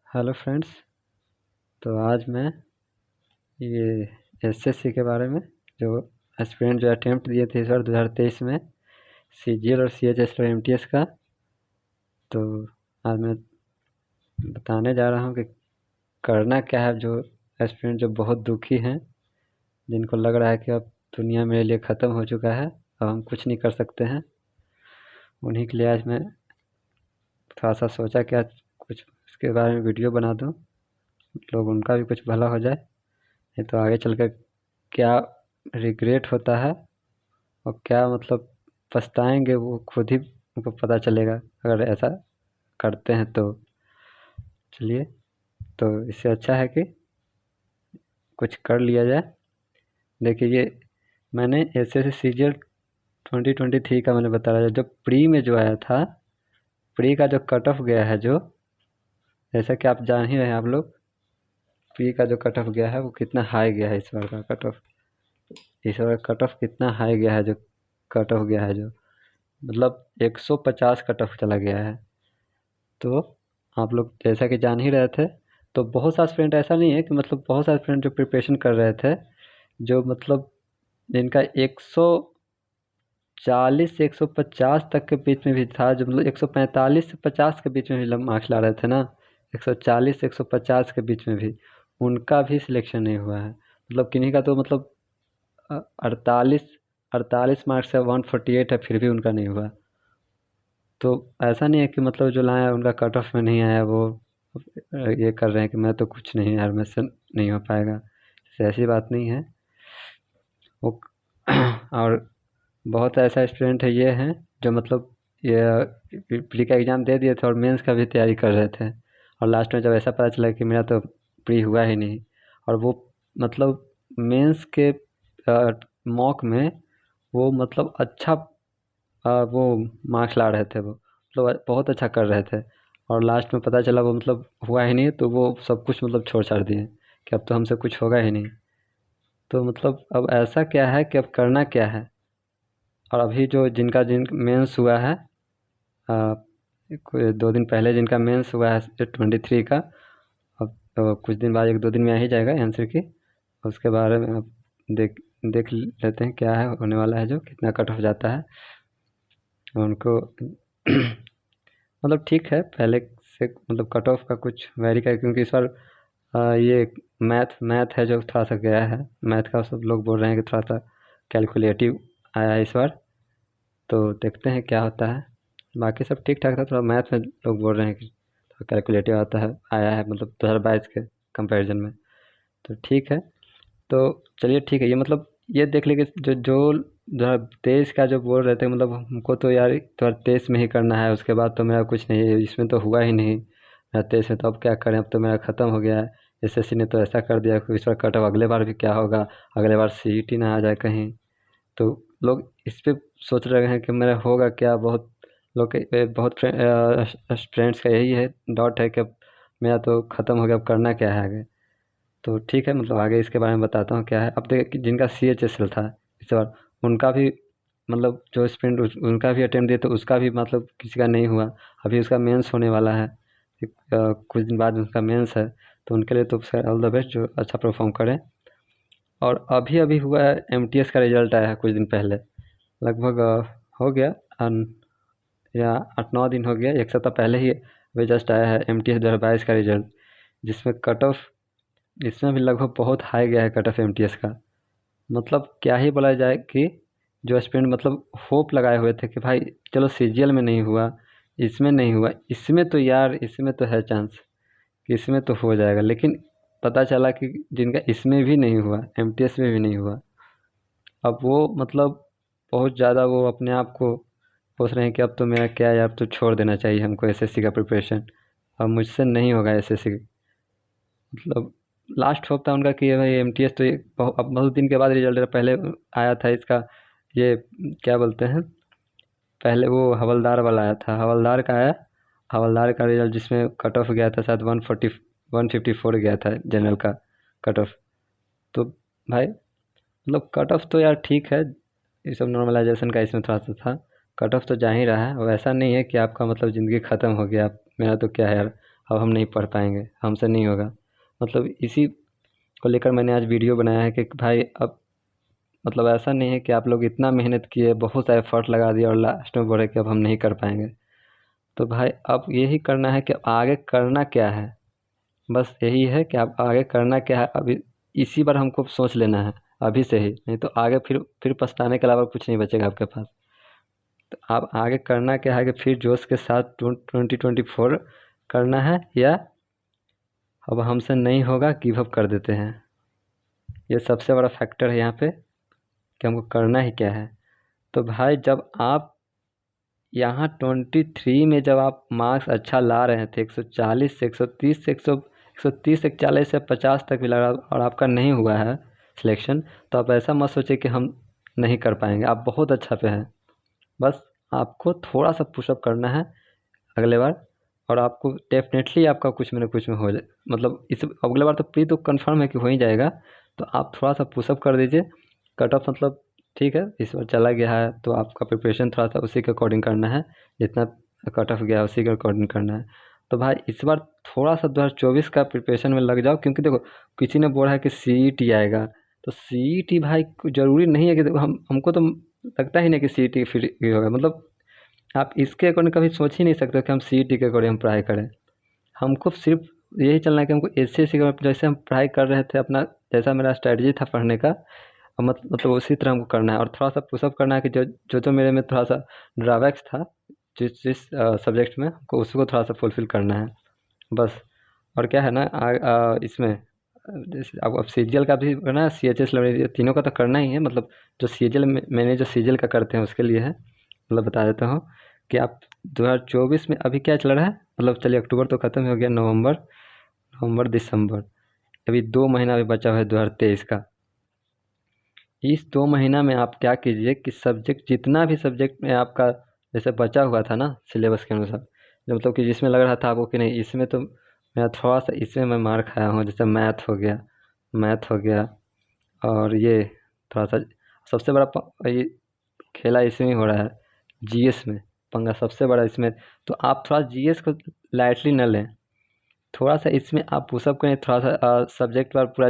Hello friends. तो आज मैं ये एसएससी के बारे में जो एस्पिरेंट जो अटेम्प्ट दिए थे इस बार 2023 में सीजीएल और सीएचएस और एमटीएस का, तो आज मैं बताने जा रहा हूँ कि करना क्या है। जो एस्पिरेंट जो बहुत दुखी हैं, जिनको लग रहा है कि अब दुनिया मेरे लिए ख़त्म हो चुका है, अब हम कुछ नहीं कर सकते हैं, उन्हीं के लिए आज मैं थोड़ा सा सोचा कि आज कुछ इसके बारे में वीडियो बना दूँ, लोग उनका भी कुछ भला हो जाए। नहीं तो आगे चल कर क्या रिग्रेट होता है और क्या मतलब पछताएंगे, वो खुद ही उनको पता चलेगा अगर ऐसा करते हैं तो। चलिए, तो इससे अच्छा है कि कुछ कर लिया जाए। देखिए, ये मैंने ऐसे ऐसे सीजीएल 2023 का मैंने बता रहा, जो प्री में जो आया था, प्री का जो कट ऑफ गया है, जो जैसा कि आप जान ही रहे हैं आप लोग, प्री का जो कट ऑफ गया है वो कितना हाई गया है। इस बार का कट ऑफ, इस बार कट ऑफ कितना हाई गया है, जो कट ऑफ गया है, जो मतलब 150 कट ऑफ चला गया है। तो आप लोग जैसा कि जान ही रहे थे, तो बहुत सारे स्टूडेंट, ऐसा नहीं है कि मतलब बहुत सारे स्टूडेंट जो प्रिपरेशन कर रहे थे, जो मतलब जिनका 140 से 150 तक के बीच में भी था, जो मतलब 145 से 50 के बीच में भी मार्क्स ला रहे थे ना, 140 से 150 के बीच में भी, उनका भी सिलेक्शन नहीं हुआ है। मतलब किन्हीं का तो मतलब 48 मार्क्स है, 148 है, फिर भी उनका नहीं हुआ। तो ऐसा नहीं है कि मतलब जो लाए उनका कट ऑफ में नहीं आया, वो ये कर रहे हैं कि मैं तो कुछ नहीं, यार मेरे से नहीं हो पाएगा। जैसे ऐसी बात नहीं है वो। और बहुत ऐसा स्टूडेंट है, ये हैं जो मतलब ये प्री का एग्ज़ाम दे दिए थे और मेंस का भी तैयारी कर रहे थे, और लास्ट में जब ऐसा पता चला कि मेरा तो प्री हुआ ही नहीं, और वो मतलब मेंस के मॉक में वो मतलब अच्छा वो मार्क्स ला रहे थे, वो मतलब बहुत अच्छा कर रहे थे, और लास्ट में पता चला वो मतलब हुआ ही नहीं, तो वो सब कुछ मतलब छोड़ छाड़ दिए कि अब तो हमसे कुछ होगा ही नहीं। तो मतलब अब ऐसा क्या है कि अब करना क्या है। और अभी जो जिन मेंस हुआ है, कोई 2 दिन पहले जिनका मेंस हुआ है 23 का, अब तो कुछ दिन बाद 1-2 दिन में आ ही जाएगा आंसर की। उसके बारे में अब देख देख लेते हैं क्या है होने वाला है, जो कितना कट ऑफ जाता है उनको। मतलब ठीक है, पहले से मतलब कट ऑफ का कुछ वेरी कर, क्योंकि इस बार ये मैथ है जो थोड़ा सा गया है, मैथ का सब लोग बोल रहे हैं कि थोड़ा सा कैलकुलेटिव आया है इस बार। तो देखते हैं क्या होता है। बाकी सब ठीक ठाक था, थोड़ा मैथ में लोग बोल रहे हैं कि थोड़ा कैलकुलेटिव आता है, आया है मतलब 2022 के कंपैरिजन में। तो ठीक है, तो चलिए ठीक है। ये मतलब ये देख लीजिए कि जो जो 2023 का जो बोल रहे थे, मतलब हमको तो यार 2023 में ही करना है, उसके बाद तो मेरा कुछ नहीं है, इसमें तो हुआ ही नहीं मेरा 23 में, तो अब क्या करें, अब तो मेरा ख़त्म हो गया है। एसएससी ने तो ऐसा कर दिया कि इस बार कट ऑफ अगले बार भी क्या होगा, अगले बार सीईटी ना आ जाए कहीं। तो लोग इस पे सोच रहे हैं कि मेरा होगा क्या। बहुत लोग बहुत फ्रेंड्स का यही है, डाउट है कि अब मेरा तो ख़त्म हो गया, अब करना क्या है आगे। तो ठीक है, मतलब आगे इसके बारे में बताता हूँ क्या है। अब देखिए, जिनका CHSL था इस बार, उनका भी मतलब जो स्टूडेंट उनका भी अटेम्प्ट दिए, तो उसका भी मतलब किसी का नहीं हुआ। अभी उसका मेंस होने वाला है, कुछ दिन बाद उसका मेंस है, तो उनके लिए तो सर ऑल द बेस्ट, जो अच्छा परफॉर्म करें। और अभी अभी हुआ है, एमटीएस का रिजल्ट आया है कुछ दिन पहले, लगभग हो गया या 8-9 दिन हो गया, एक सप्ताह पहले ही अभी जस्ट आया है एमटीएस 2022 का रिजल्ट, जिसमें कट ऑफ इसमें भी लगभग बहुत हाई गया है कट ऑफ एमटीएस का। मतलब क्या ही बोला जाए कि जो स्टूडेंट मतलब होप लगाए हुए थे कि भाई चलो सीजीएल में नहीं हुआ, इसमें नहीं हुआ, इसमें तो यार इसमें तो है चांस कि इसमें तो हो जाएगा, लेकिन पता चला कि जिनका इसमें भी नहीं हुआ, एमटीएस में भी नहीं हुआ, अब वो मतलब बहुत ज़्यादा वो अपने आप को सोच रहे हैं कि अब तो मेरा क्या है, अब तो छोड़ देना चाहिए हमको एसएससी का प्रिपरेशन, अब मुझसे नहीं होगा एसएससी। मतलब लास्ट होप था उनका कि भाई एमटीएस तो ये अब बहुत दिन के बाद रिजल्ट पहले आया था इसका, ये क्या बोलते हैं, पहले वो हवलदार वाला आया था, हवलदार का आया, हवलदार का रिजल्ट जिसमें कट ऑफ गया था शायद 154 गया था जनरल का कट ऑफ। तो भाई मतलब कट ऑफ तो यार ठीक है, ये सब नॉर्मलाइजेशन का इसमें थोड़ा सा था, कट ऑफ तो जा ही रहा है। और ऐसा नहीं है कि आपका मतलब ज़िंदगी ख़त्म हो गया, मेरा तो क्या है यार, अब हम नहीं पढ़ पाएंगे, हमसे नहीं होगा। मतलब इसी को लेकर मैंने आज वीडियो बनाया है कि भाई अब मतलब ऐसा नहीं है कि आप लोग इतना मेहनत किए, बहुत सा एफर्ट लगा दिया और लास्ट में बोले कि अब हम नहीं कर पाएंगे। तो भाई अब यही करना है कि आगे करना क्या है, बस यही है कि आप आगे करना क्या है अभी इसी बार हमको सोच लेना है अभी से ही, नहीं तो आगे फिर पछताने के अलावा कुछ नहीं बचेगा आपके पास। तो आप आगे करना क्या है कि फिर जोश के साथ 2024 करना है, या अब हमसे नहीं होगा गिव अप कर देते हैं। ये सबसे बड़ा फैक्टर है यहाँ पे कि हमको करना ही क्या है। तो भाई जब आप यहाँ 23 में जब आप मार्क्स अच्छा ला रहे थे, 140 से 130 से 130 से 40 से 50 तक भी लगा, और आपका नहीं हुआ है सिलेक्शन, तो आप ऐसा मत सोचिए कि हम नहीं कर पाएंगे। आप बहुत अच्छा पे हैं, बस आपको थोड़ा सा पुशअप करना है अगले बार, और आपको डेफिनेटली आपका कुछ में ना कुछ में हो जाए। मतलब इस अगले बार तो प्री तो कंफर्म है कि हो ही जाएगा। तो आप थोड़ा सा पुशअप कर दीजिए। कट ऑफ मतलब ठीक है इस बार चला गया है, तो आपका प्रिपरेशन थोड़ा सा उसी के अकॉर्डिंग करना है, जितना कट ऑफ गया उसी के अकॉर्डिंग करना है। तो भाई इस बार थोड़ा सा 2024 का प्रिपरेशन में लग जाओ, क्योंकि देखो किसी ने बोला है कि CET आएगा, तो CET भाई ज़रूरी नहीं है कि देखो हमको तो लगता ही नहीं कि CET फिर ये होगा। मतलब आप इसके अकॉर्डिंग कभी सोच ही नहीं सकते कि हम CET के अकॉर्डिंग हम पढ़ाई करें। हमको सिर्फ यही चलना है कि हमको SSC का जैसे हम पढ़ाई कर रहे थे अपना, जैसा मेरा स्ट्रैटेजी था पढ़ने का, मतलब उसी तरह हमको करना है। और थोड़ा सा पुशअप करना है कि जो मेरे में थोड़ा सा ड्राबैक्स था जिस जिस सब्जेक्ट में, हमको उसको थोड़ा सा फुलफिल करना है बस। और क्या है ना इसमें जैसे अब CGL का भी करना है, CHS लाइब्रेरी, तीनों का तो करना ही है। मतलब जो CGL मैंने जो CGL का करते हैं उसके लिए है। मतलब बता देता हूँ कि आप 2024 में अभी क्या चल रहा है, मतलब चलिए अक्टूबर तो ख़त्म हो गया, नवंबर नवंबर दिसंबर, अभी 2 महीना भी बचा हुआ है 2023 का। इस 2 महीना में आप क्या कीजिए कि सब्जेक्ट जितना भी सब्जेक्ट में आपका जैसे बचा हुआ था ना सिलेबस के अनुसार, जो मतलब कि जिसमें लग रहा था आपको कि नहीं इसमें तो मैं थोड़ा सा इसमें मैं मार खाया हूँ, जैसे मैथ हो गया और ये थोड़ा सा सबसे बड़ा ये खेला इसमें ही हो रहा है, GS में पंगा सबसे बड़ा इसमें। तो आप थोड़ा GS को लाइटली न लें, थोड़ा सा इसमें आप पुशअप करें, थोड़ा सा सब्जेक्ट पर पूरा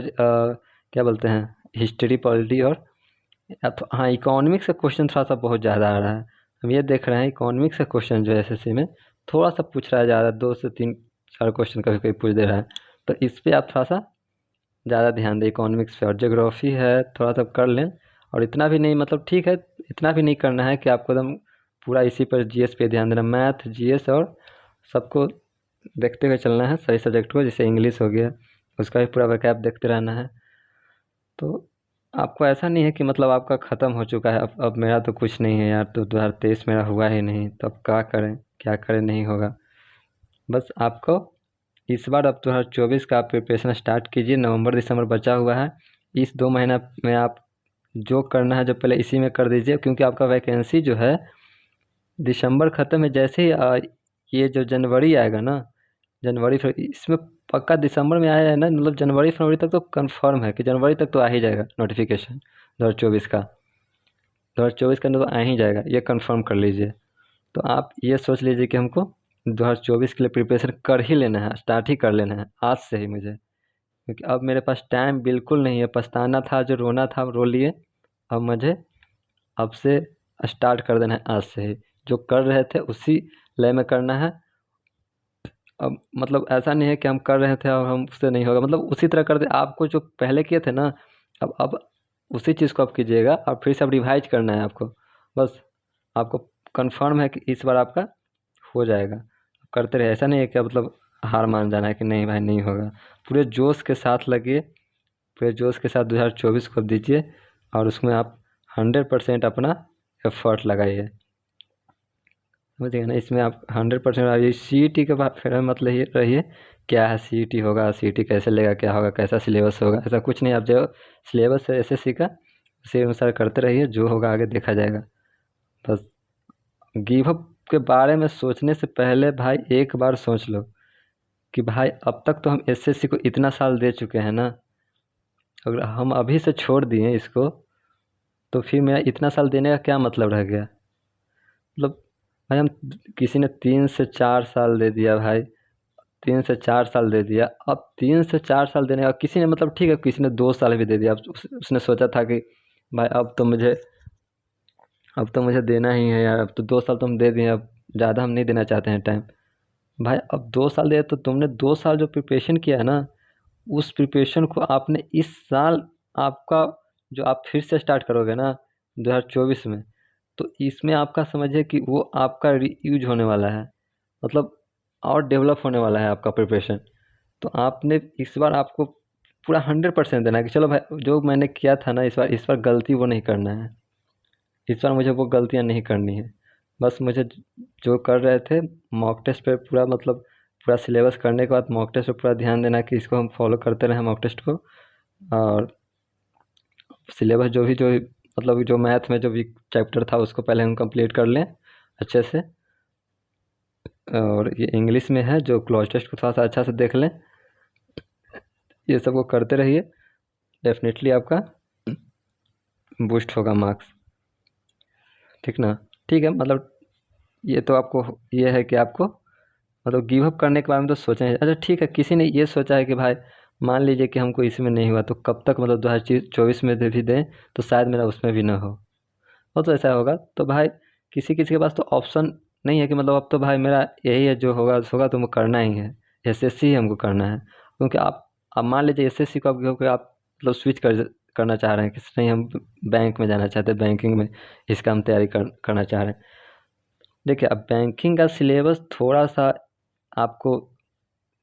क्या बोलते हैं हिस्ट्री पॉलिटी, और तो हाँ इकोनॉमिक्स का क्वेश्चन थोड़ा सा बहुत ज़्यादा आ रहा है। हम ये देख रहे हैं इकोनॉमिक्स का क्वेश्चन जो है SSC में थोड़ा सा पूछ रहा है ज़्यादा, 2 से 3 4 क्वेश्चन कभी कभी पूछ दे रहा है। तो इस पर आप थोड़ा सा ज़्यादा ध्यान दें इकोनॉमिक्स पे, और ज्योग्राफी है थोड़ा सा कर लें। और इतना भी नहीं, मतलब ठीक है इतना भी नहीं करना है कि आपको एकदम पूरा इसी पर GS पे ध्यान देना, मैथ GS और सबको देखते हुए चलना है सही सब्जेक्ट को। जैसे इंग्लिश हो गया उसका भी पूरा बैकअप देखते रहना है। तो आपको ऐसा नहीं है कि मतलब आपका ख़त्म हो चुका है, अब मेरा तो कुछ नहीं है यार, तो 2023 मेरा हुआ ही नहीं, तो अब क्या करें नहीं होगा। बस आपको इस बार अब 2024 का आप प्रिपरेशन स्टार्ट कीजिए। नवंबर दिसंबर बचा हुआ है, इस 2 महीना में आप जो करना है जो पहले इसी में कर दीजिए, क्योंकि आपका वैकेंसी जो है दिसंबर ख़त्म है। जैसे ही ये जो जनवरी आएगा ना, जनवरी फरवरी इसमें पक्का दिसंबर में आया है ना, मतलब जनवरी फरवरी तक तो कंफर्म है कि जनवरी तक तो आ ही जाएगा नोटिफिकेशन 2024 का। 2024 का तो आ ही जाएगा, ये कंफर्म कर लीजिए। तो आप ये सोच लीजिए कि हमको 2024 के लिए प्रिपरेशन कर ही लेना है, स्टार्ट ही कर लेना है आज से ही मुझे, क्योंकि अब मेरे पास टाइम बिल्कुल नहीं है। पछताना था जो रोना था रो लिए, अब मुझे अब से स्टार्ट कर देना है आज से ही। जो कर रहे थे उसी लय में करना है। अब मतलब ऐसा नहीं है कि हम कर रहे थे और हम उससे नहीं होगा, मतलब उसी तरह कर दे आपको जो पहले किए थे ना, अब उसी चीज़ को आप कीजिएगा और फिर से अब रिवाइज करना है आपको। बस आपको कंफर्म है कि इस बार आपका हो जाएगा। करते रहे, ऐसा नहीं है कि मतलब हार मान जाना है कि नहीं भाई नहीं होगा। पूरे जोश के साथ लगिए, पूरे जोश के साथ 2024 को दीजिए, और उसमें आप 100% अपना एफर्ट लगाइए। समझिए ना, इसमें आप 100% आइए। CET के बाद फिर मत रहिए क्या है CET होगा, CET कैसे लेगा, क्या होगा, कैसा सिलेबस होगा, ऐसा कुछ नहीं। आप जो सिलेबस है SSC का उसी अनुसार करते रहिए, जो होगा आगे देखा जाएगा। बस गिव अप के बारे में सोचने से पहले भाई एक बार सोच लो कि भाई अब तक तो हम SSC को इतना साल दे चुके हैं ना, अगर हम अभी से छोड़ दिए इसको तो फिर मेरा इतना साल देने का क्या मतलब रह गया। मतलब भाई हम किसी ने 3 से 4 साल दे दिया भाई, 3 से 4 साल दे दिया। अब 3 से 4 साल देने का किसी ने मतलब ठीक है, किसी ने 2 साल भी दे दिया। अब उसने सोचा था कि भाई अब तो मुझे देना ही है यार, अब तो 2 साल तुम दे दिए, अब ज़्यादा हम नहीं देना चाहते हैं टाइम। भाई अब 2 साल दिया तो तुमने 2 साल जो प्रिपरेशन किया है ना, उस प्रिपरेशन को आपने इस साल आपका जो आप फिर से स्टार्ट करोगे ना 2024 में, तो इसमें आपका समझिए कि वो आपका रीयूज होने वाला है, मतलब और डेवलप होने वाला है आपका प्रिपरेशन। तो आपने इस बार आपको पूरा 100% देना है कि चलो भाई जो मैंने किया था ना इस बार गलती वो नहीं करना है। इस बार मुझे वो गलतियाँ नहीं करनी है। बस मुझे जो कर रहे थे मॉक टेस्ट पे पूरा मतलब पूरा सिलेबस करने के बाद मॉक टेस्ट पे पूरा ध्यान देना कि इसको हम फॉलो करते रहें मॉक टेस्ट को। और सिलेबस जो भी मतलब जो मैथ में जो भी चैप्टर था उसको पहले हम कंप्लीट कर लें अच्छे से। और ये इंग्लिश में है जो क्लॉज टेस्ट को थोड़ा सा अच्छा से देख लें। ये सब को करते रहिए, डेफिनेटली आपका बूस्ट होगा मार्क्स। ठीक ना? ठीक है, मतलब ये तो आपको ये है कि आपको मतलब गिव अप करने के बारे में तो सोचा है। अच्छा ठीक है, किसी ने ये सोचा है कि भाई मान लीजिए कि हमको इसमें नहीं हुआ तो कब तक मतलब 2024 में भी दें तो शायद मेरा उसमें भी ना हो तो ऐसा होगा तो भाई किसी किसी के पास तो ऑप्शन नहीं है कि मतलब अब तो भाई मेरा यही है, जो होगा होगा तो मुझे करना ही है, एसएससी ही हमको करना है। क्योंकि आप मान लीजिए एसएससी को आप मतलब स्विच करना चाह रहे हैं कि नहीं हम बैंक में जाना चाहते हैं, बैंकिंग में इसका हम तैयारी करना चाह रहे हैं। देखिए अब बैंकिंग का सिलेबस थोड़ा सा आपको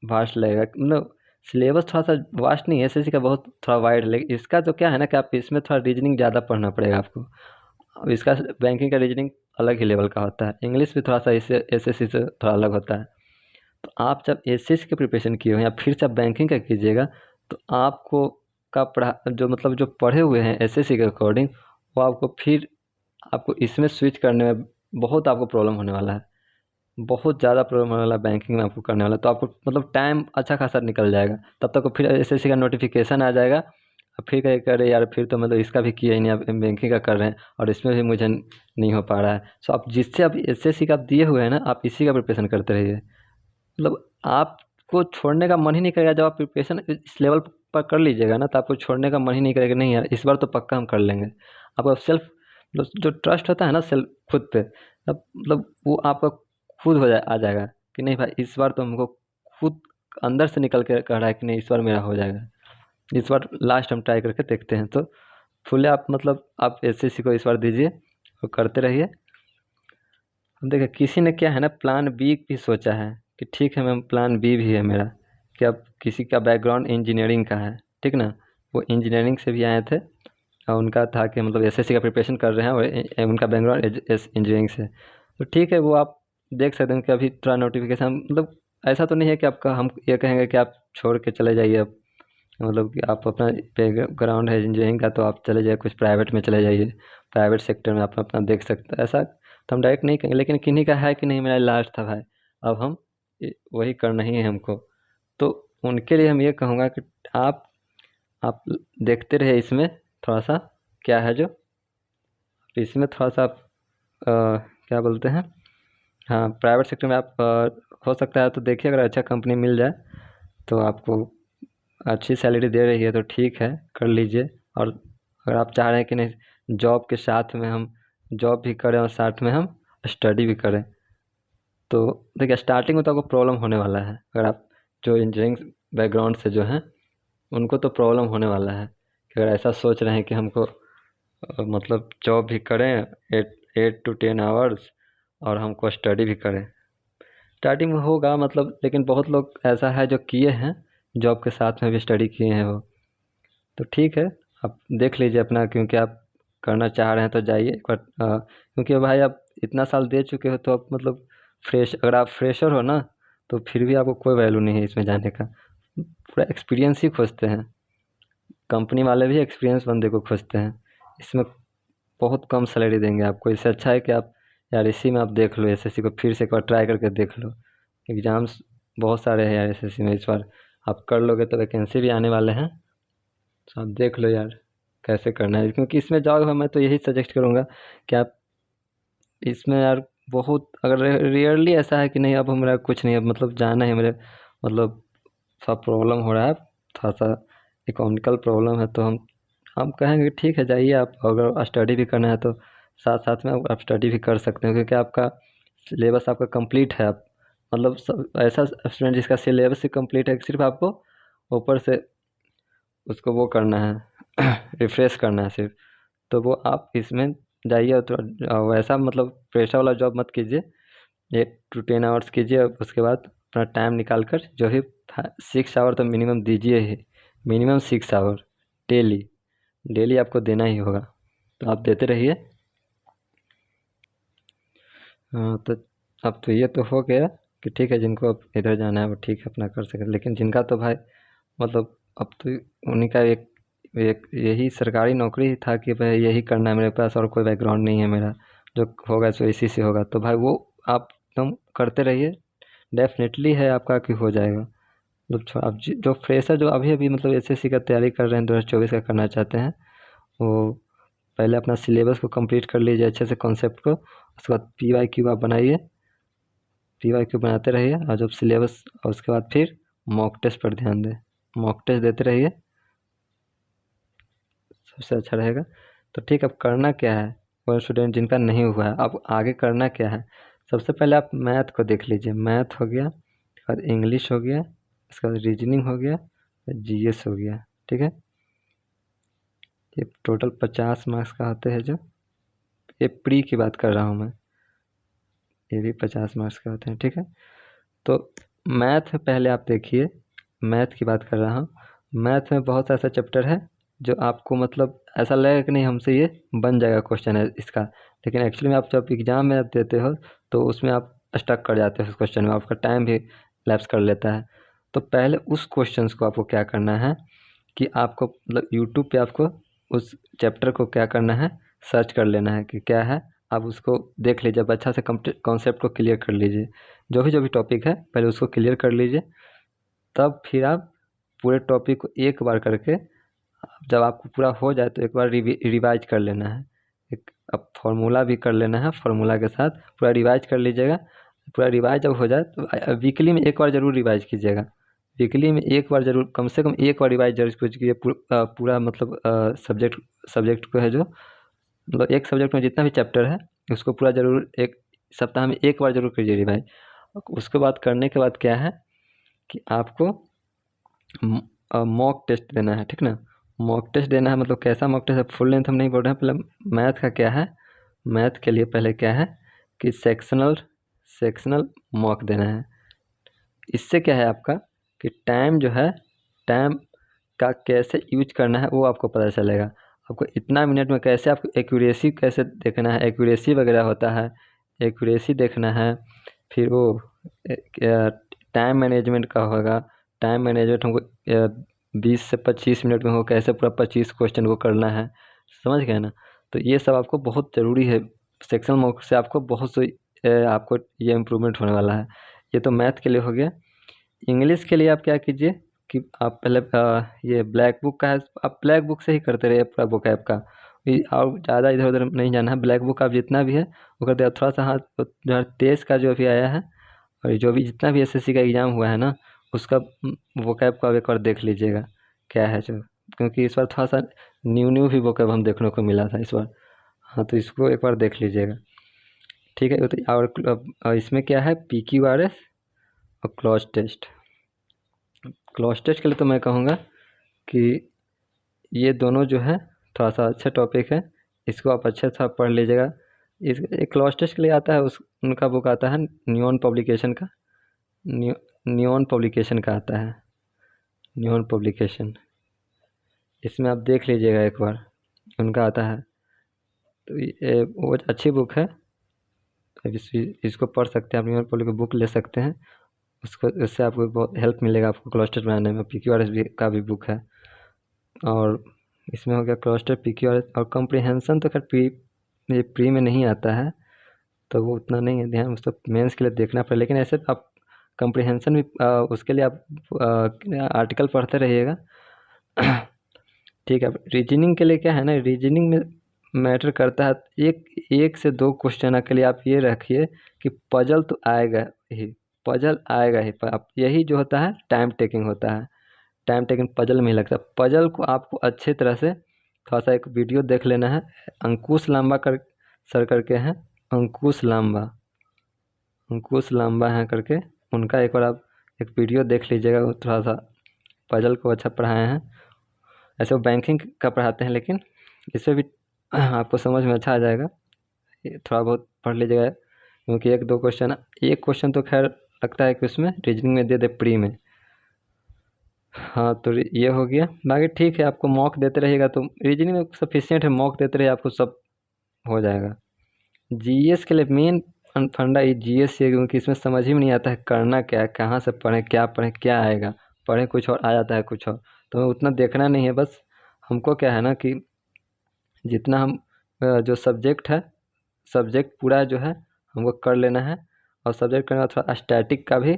वास्ट लगेगा, मतलब सिलेबस थोड़ा सा वास्ट नहीं है, एसएससी का बहुत थोड़ा वाइड है, लेकिन इसका तो क्या है ना कि आप इसमें थोड़ा रीजनिंग ज़्यादा पढ़ना पड़ेगा आपको। अब इसका बैंकिंग का रीजनिंग अलग ही लेवल का होता है, इंग्लिश भी थोड़ा सा इससे एसएससी से थोड़ा अलग होता है। तो आप जब एसएससी की प्रिपरेशन किए हो या फिर से आप बैंकिंग का कीजिएगा तो आपको का पढ़ा जो मतलब जो पढ़े हुए हैं एसएससी के अकॉर्डिंग वो आपको इसमें स्विच करने में बहुत आपको प्रॉब्लम होने वाला है, बहुत ज़्यादा प्रॉब्लम होने वाला है बैंकिंग में आपको करने वाला है। तो आपको मतलब टाइम अच्छा खासा निकल जाएगा, तब तक फिर एसएससी का नोटिफिकेशन आ जाएगा। अब फिर कहे करे यार फिर तो मतलब इसका भी किया ही नहीं, आप बैंकिंग का कर रहे हैं और इसमें भी मुझे नहीं हो पा रहा है। सो आप जिससे आप एसएससी का आप दिए हुए हैं ना आप इसी का प्रिपरेशन करते रहिए, मतलब आपको छोड़ने का मन ही नहीं करेगा। जब आप प्रिपरेशन इस लेवल पर कर लीजिएगा ना तो आपको छोड़ने का मन ही नहीं करेगा, नहीं यार इस बार तो पक्का हम कर लेंगे। आपका सेल्फ जो ट्रस्ट होता है ना सेल्फ खुद पे, तब मतलब वो आपका खुद आ जाएगा कि नहीं भाई इस बार तो हमको खुद अंदर से निकल के कह रहा है कि नहीं इस बार मेरा हो जाएगा, इस बार लास्ट हम ट्राई करके देखते हैं। तो फुल आप मतलब आप एसएससी को इस बार दीजिए और करते रहिए। अब देखिए किसी ने क्या है ना प्लान बी भी सोचा है कि ठीक है मैम प्लान बी भी है मेरा, कि अब किसी का बैकग्राउंड इंजीनियरिंग का है, ठीक ना, वो इंजीनियरिंग से भी आए थे और उनका था कि मतलब एसएससी का प्रिपरेशन कर रहे हैं और उनका बैकग्राउंड इंजीनियरिंग से। तो ठीक है वो आप देख सकते हैं कि अभी थोड़ा नोटिफिकेशन मतलब ऐसा तो नहीं है कि आपका हम ये कहेंगे कि आप छोड़ के चले जाइए अब, मतलब कि आप अपना बैकग्राउंड है इंजीनियरिंग का तो आप चले जाइए कुछ प्राइवेट में चले जाइए, प्राइवेट सेक्टर में आप अपना देख सकते हैं। ऐसा तो हम डायरेक्ट नहीं कहेंगे, लेकिन किन्हीं का है कि नहीं मेरा लास्ट था भाई, अब हम वही करना ही है हमको। तो उनके लिए हम ये कहूँगा कि आप आप देखते रहे इसमें थोड़ा सा क्या है जो इसमें थोड़ा सा आप क्या बोलते हैं, हाँ प्राइवेट सेक्टर में आप हो सकता है तो देखिए अगर अच्छा कंपनी मिल जाए तो आपको अच्छी सैलरी दे रही है तो ठीक है कर लीजिए। और अगर आप चाह रहे हैं कि नहीं जॉब के साथ में हम जॉब भी करें और साथ में हम स्टडी भी करें, तो देखिए स्टार्टिंग में तो आपको प्रॉब्लम होने वाला है। अगर आप जो इंजीनियरिंग बैकग्राउंड से जो हैं उनको तो प्रॉब्लम होने वाला है कि अगर ऐसा सोच रहे हैं कि हमको मतलब जॉब भी करें 8 to 10 आवर्स और हमको स्टडी भी करें। स्टार्टिंग में होगा मतलब, लेकिन बहुत लोग ऐसा है जो किए हैं जॉब के साथ में भी स्टडी किए हैं वो। तो ठीक है आप देख लीजिए अपना, क्योंकि आप करना चाह रहे हैं तो जाइए एक बार। क्योंकि भाई आप इतना साल दे चुके हो तो आप मतलब अगर आप फ्रेशर हो ना तो फिर भी आपको कोई वैल्यू नहीं है इसमें जाने का, पूरा एक्सपीरियंस ही खोजते हैं। कंपनी वाले भी एक्सपीरियंस बंदे को खोजते हैं, इसमें बहुत कम सैलरी देंगे आपको। इससे अच्छा है कि आप यार इसी में आप देख लो, एसएससी को फिर से एक बार ट्राई करके देख लो। एग्ज़ाम्स बहुत सारे हैं यार एसएससी में, इस बार आप कर लोगे तो वैकेंसी भी आने वाले हैं। तो आप देख लो यार कैसे करना है, क्योंकि इसमें जाओगे मैं तो यही सजेस्ट करूँगा कि आप इसमें यार बहुत अगर रेयरली ऐसा है कि नहीं अब हमारा कुछ नहीं, अब मतलब जाना है मेरे मतलब सब प्रॉब्लम हो रहा है, थोड़ा सा इकोनॉमिकल प्रॉब्लम है, तो हम कहेंगे ठीक है जाइए आप, अगर स्टडी भी करना है तो साथ साथ में आप स्टडी भी कर सकते हैं, क्योंकि आपका सिलेबस आपका कंप्लीट है। आप मतलब सब ऐसा स्टूडेंट जिसका सिलेबस ही कंप्लीट है, सिर्फ आपको ऊपर से उसको वो करना है रिफ्रेश करना है सिर्फ। तो वो आप इसमें जाइए, तो वैसा मतलब प्रेशर वाला जॉब मत कीजिए। 8 to 10 आवर्स कीजिए, उसके बाद अपना टाइम निकाल कर जो भी 6 आवर तो मिनिमम दीजिए ही, मिनिमम 6 आवर डेली, डेली आपको देना ही होगा, तो आप देते रहिए। हाँ, तो अब तो ये तो हो गया कि ठीक है, जिनको अब इधर जाना है वो ठीक है अपना कर सके, लेकिन जिनका तो भाई मतलब अब तो उन्हीं का एक एक यही सरकारी नौकरी था कि भाई यही करना है, मेरे पास और कोई बैकग्राउंड नहीं है मेरा, जो होगा सो इसी से होगा, तो भाई वो आप एकदम करते रहिए, डेफिनेटली है आपका कि हो जाएगा। मतलब अब जो फ्रेशर जो अभी अभी मतलब एसएससी का तैयारी कर रहे हैं, 2024 का करना चाहते हैं, वो पहले अपना सिलेबस को कंप्लीट कर लीजिए अच्छे से, कॉन्सेप्ट को, उसके बाद PYQ आप बनाइए, PYQ बनाते रहिए, और जब सिलेबस, और उसके बाद फिर मॉक टेस्ट पर ध्यान दें, मॉक टेस्ट देते रहिए, सबसे अच्छा रहेगा। तो ठीक, अब करना क्या है, वो स्टूडेंट जिनका नहीं हुआ है, अब आगे करना क्या है। सबसे पहले आप मैथ को देख लीजिए, मैथ हो गया, उसके बाद इंग्लिश हो गया, उसके बाद रीजनिंग हो गया, GS हो गया, ठीक है। ये टोटल 50 मार्क्स का आते हैं, जो ये प्री की बात कर रहा हूँ मैं, ये भी 50 मार्क्स का होते हैं, ठीक है। तो मैथ पहले आप देखिए, मैथ की बात कर रहा हूँ। मैथ में बहुत ऐसा चैप्टर है जो आपको मतलब ऐसा लगेगा कि नहीं हमसे ये बन जाएगा क्वेश्चन है इसका, लेकिन एक्चुअली में आप जब एग्ज़ाम में आप देते हो तो उसमें आप स्टक कर जाते हो उस क्वेश्चन में, आपका टाइम भी लैप्स कर लेता है। तो पहले उस क्वेश्चंस को आपको क्या करना है कि आपको मतलब यूट्यूब पे आपको उस चैप्टर को क्या करना है, सर्च कर लेना है कि क्या है, आप उसको देख लीजिए, अब अच्छा से कॉन्सेप्ट को क्लियर कर लीजिए, जो भी टॉपिक है पहले उसको क्लियर कर लीजिए, तब फिर आप पूरे टॉपिक को एक बार करके, जब आपको पूरा हो जाए तो एक बार रिवाइज कर लेना है, एक अब फार्मूला भी कर लेना है, फार्मूला के साथ पूरा रिवाइज कर लीजिएगा। पूरा रिवाइज जब हो जाए तो वीकली में एक बार ज़रूर रिवाइज कीजिएगा, वीकली में एक बार ज़रूर, कम से कम एक बार रिवाइज जरूर कीजिए, पूरा मतलब सब्जेक्ट सब्जेक्ट को है जो, मतलब एक सब्जेक्ट में जितना भी चैप्टर है उसको पूरा ज़रूर एक सप्ताह में एक बार ज़रूर कीजिए रिवाइज। उसके बाद करने के बाद क्या है कि आपको मॉक टेस्ट देना है, ठीक ना। मॉक टेस्ट देना है, मतलब कैसा मॉक टेस्ट है, फुल लेंथ हम नहीं बोल रहे हैं, पहले मैथ का क्या है, मैथ के लिए पहले क्या है कि सेक्शनल सेक्शनल मॉक देना है। इससे क्या है आपका कि टाइम जो है, टाइम का कैसे यूज करना है वो आपको पता चलेगा, आपको इतना मिनट में कैसे, आपको एक्यूरेसी कैसे देखना है, एक्यूरेसी वगैरह होता है, एक्यूरेसी देखना है। फिर वो टाइम मैनेजमेंट का होगा, टाइम मैनेजमेंट हमको 20 से 25 मिनट में हो कैसे पूरा 25 क्वेश्चन को करना है, समझ गए ना। तो ये सब आपको बहुत ज़रूरी है, सेक्शन मॉक से आपको बहुत सी आपको ये इम्प्रूवमेंट होने वाला है। ये तो मैथ के लिए हो गया। इंग्लिश के लिए आप क्या कीजिए कि आप पहले ये ब्लैक बुक का है, आप ब्लैक बुक से ही करते रहिए पूरा बुक ऐप का, और ज़्यादा इधर उधर नहीं जाना है। ब्लैक बुक आप जितना भी है वो करते हैं, थोड़ा सा हाँ 2023 का जो भी आया है, और जो भी जितना भी एसएससी का एग्ज़ाम हुआ है ना, उसका वोकैब को आप एक बार देख लीजिएगा क्या है जो, क्योंकि इस बार थोड़ा सा न्यू न्यू भी वोकैब हम देखने को मिला था इस बार। हाँ, तो इसको एक बार देख लीजिएगा, ठीक है। तो और इसमें क्या है, PQRS और क्लॉज टेस्ट। क्लॉज टेस्ट के लिए तो मैं कहूँगा कि ये दोनों जो है थोड़ा सा अच्छा टॉपिक है, इसको आप अच्छे से पढ़ लीजिएगा। इस एक क्लॉज टेस्ट के लिए आता है, उस उनका बुक आता है न्यून पब्लिकेशन का, न्यू न्यून पब्लिकेशन का आता है, न्यून पब्लिकेशन, इसमें आप देख लीजिएगा एक बार, उनका आता है। तो ये वो अच्छी बुक है, तो इसको पढ़ सकते हैं, आप न्यून पब्लिक बुक ले सकते हैं, उसको उससे आपको बहुत हेल्प मिलेगा आपको क्लॉज टेस्ट बनाने में। PQRS भी का भी बुक है, और इसमें हो गया क्लॉज टेस्ट, PQRS और कॉम्प्रिहेंसन तो खैर ये प्री में नहीं आता है, तो वो उतना नहीं है ध्यान, उसको मेंस के लिए देखना पड़ेगा, लेकिन ऐसे आप कॉम्प्रिहेंसन भी उसके लिए आप आर्टिकल पढ़ते रहिएगा ठीक है। रीजनिंग के लिए क्या है ना, रीजनिंग में मैटर करता है, एक एक से दो क्वेश्चन के लिए आप ये रखिए कि पजल तो आएगा ही, पजल आएगा ही, पर आप यही जो होता है टाइम टेकिंग होता है, टाइम टेकिंग पजल में ही लगता है। पजल को आपको अच्छे तरह से थोड़ा सा एक वीडियो देख लेना है, अंकुश लांबा कर सर करके हैं, अंकुश लांबा, अंकुश लांबा है करके, उनका एक बार आप एक वीडियो देख लीजिएगा। वो थोड़ा सा पजल को अच्छा पढ़ाए हैं। ऐसे वो बैंकिंग का पढ़ाते हैं, लेकिन इससे भी आपको समझ में अच्छा आ जाएगा। ये थोड़ा बहुत पढ़ लीजिएगा, क्योंकि एक दो क्वेश्चन, एक क्वेश्चन तो खैर लगता है कि उसमें रीजनिंग में दे दे प्री में। हाँ, तो ये हो गया। बाकी ठीक है, आपको मॉक देते रहिएगा तो रीजनिंग में सफिशियंट है, मॉक देते रहिए आपको सब हो जाएगा। जीएस के लिए मेन फंडा ये जीएस है, क्योंकि इसमें समझ ही में नहीं आता है करना क्या है, कहाँ से पढ़ें क्या आएगा, पढ़ें कुछ और आ जाता है कुछ और। तो उतना देखना नहीं है, बस हमको क्या है ना कि जितना हम जो सब्जेक्ट है, सब्जेक्ट पूरा जो है हमको कर लेना है। और सब्जेक्ट करने के बाद थोड़ा स्टैटिक का भी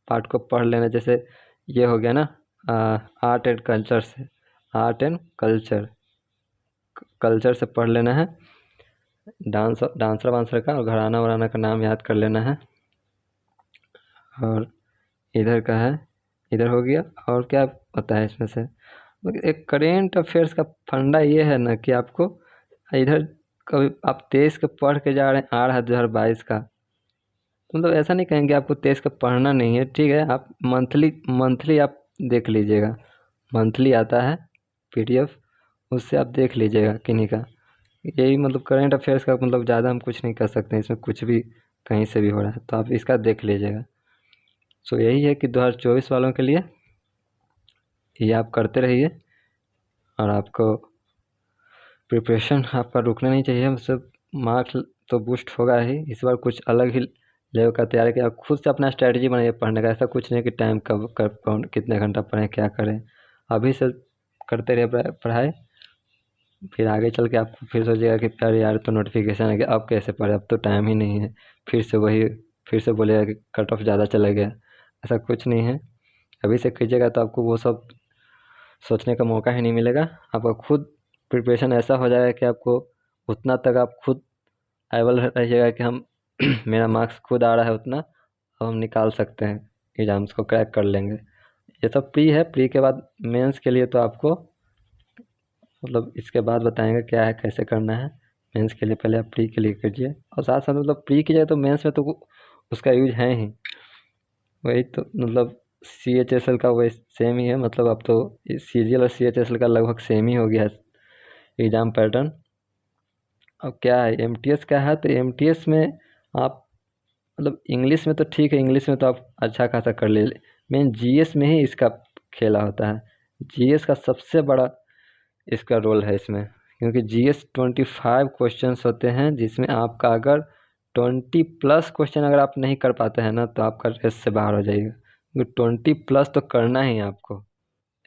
पार्ट को पढ़ लेना। जैसे ये हो गया ना आर्ट एंड कल्चर से, आर्ट एंड कल्चर, कल्चर से पढ़ लेना है। डांसर वांसर का और घराना वराना का नाम याद कर लेना है। और इधर का है, इधर हो गया। और क्या होता है इसमें से, एक करेंट अफेयर्स का फंडा ये है ना कि आपको इधर कभी आप 23 का पढ़ के जा रहे हैं, आ रहा है 2022 का, मतलब ऐसा नहीं कहेंगे आपको 23 का पढ़ना नहीं है, ठीक है। आप मंथली मंथली आप देख लीजिएगा, मंथली आता है पीडीएफ, उससे आप देख लीजिएगा किन्हीं का। यही मतलब करेंट अफेयर्स का मतलब ज़्यादा हम कुछ नहीं कर सकते हैं इसमें, कुछ भी कहीं से भी हो रहा है, तो आप इसका देख लीजिएगा। सो यही है कि 2024 वालों के लिए ये आप करते रहिए, और आपको प्रिपरेशन आपका रुकना नहीं चाहिए। मतलब मार्क्स तो बूस्ट होगा ही, इस बार कुछ अलग ही लेवल का तैयारी किया। खुद से अपना स्ट्रैटेजी बनाइए पढ़ने का, ऐसा कुछ नहीं कि टाइम कब कर कितने घंटा पढ़ें क्या करें। अभी से करते रहिए पढ़ाई, फिर आगे चल के आप फिर सोचिएगा कि यार यार तो नोटिफिकेशन आ गया, अब कैसे पढ़े, अब तो टाइम ही नहीं है। फिर से वही, फिर से बोलेगा कि कट ऑफ ज़्यादा चला गया। ऐसा कुछ नहीं है, अभी से कीजिएगा तो आपको वो सब सोचने का मौका ही नहीं मिलेगा। आपका खुद प्रिपरेशन ऐसा हो जाएगा कि आपको उतना तक आप खुद एबल रहिएगा कि हम मेरा मार्क्स खुद आ रहा है उतना, अब हम निकाल सकते हैं, एग्ज़ाम्स को क्रैक कर लेंगे। ये सब प्री है, प्री के बाद मेंस के लिए तो आपको मतलब इसके बाद बताएंगे क्या है कैसे करना है। मेंस के लिए पहले आप प्री के लिए कीजिए, और साथ साथ मतलब प्री कीजिए तो मेंस में तो उसका यूज है ही। वही तो मतलब CHSL का वही सेम ही है, मतलब अब तो CGL और CHSL का लगभग सेम ही हो गया है एग्ज़ाम पैटर्न। अब क्या है MTS का है, तो MTS में आप मतलब इंग्लिश में तो ठीक है, इंग्लिश में तो आप अच्छा खासा कर ले, मेन GS में ही इसका खेला होता है। GS का सबसे बड़ा इसका रोल है इसमें, क्योंकि GS 25 क्वेश्चंस होते हैं, जिसमें आपका अगर 20+ क्वेश्चन अगर आप नहीं कर पाते हैं ना, तो आपका रेस से बाहर हो जाएगा, क्योंकि 20+ तो करना ही है आपको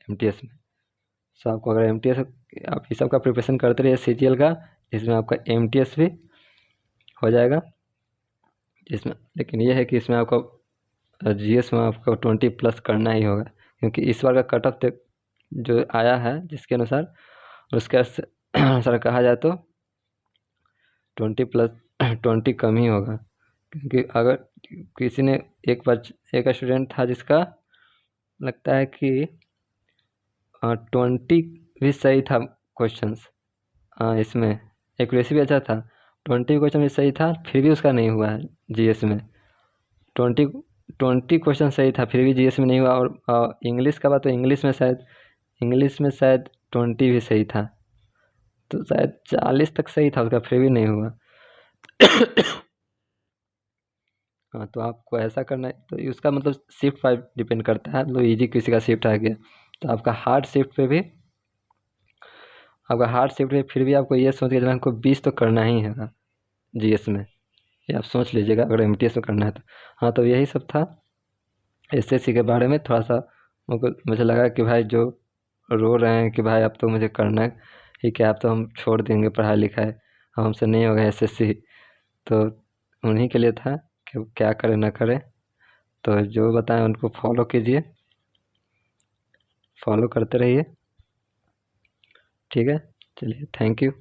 MTS में। सो आपको अगर MTS आप इस सब का प्रिपरेशन करते रहिए CGL का, जिसमें आपका MTS भी हो जाएगा, जिसमें लेकिन ये है कि इसमें आपको GS में आपको 20+ करना ही होगा, क्योंकि इस बार का कट ऑफ जो आया है जिसके अनुसार, उसके अनुसार कहा जाए तो 20+, 20 कम ही होगा। क्योंकि अगर किसी ने एक स्टूडेंट था जिसका लगता है कि 20 भी सही था क्वेश्चंस, इसमें एक्यूरेसी भी अच्छा था, 20 क्वेश्चन भी सही था, फिर भी उसका नहीं हुआ है GS में। 20 20 क्वेश्चन सही था, फिर भी GS में नहीं हुआ। और इंग्लिश का बात तो इंग्लिश में शायद 20 भी सही था, तो शायद 40 तक सही था उसका, फिर भी नहीं हुआ। हाँ, तो आपको ऐसा करना है, तो उसका मतलब शिफ्ट 5 डिपेंड करता है। मतलब इजी किसी का शिफ्ट आ गया, तो आपका हार्ड शिफ्ट पे भी, आपका हार्ड शिफ्ट पे फिर भी आपको ये सोच के चलना, हमको 20 तो करना ही है GS में, ये आप सोच लीजिएगा अगर MTS में करना है तो। हाँ, तो यही सब था SSC के बारे में। थोड़ा सा मुझे लगा कि भाई जो रो रहे हैं कि भाई अब तो मुझे करना है ही क्या, अब तो हम छोड़ देंगे पढ़ाई लिखाई, हमसे नहीं होगा SSC, तो उन्हीं के लिए था कि क्या करें ना करें। तो जो बताएं उनको फॉलो कीजिए, फॉलो करते रहिए, ठीक है। चलिए, थैंक यू।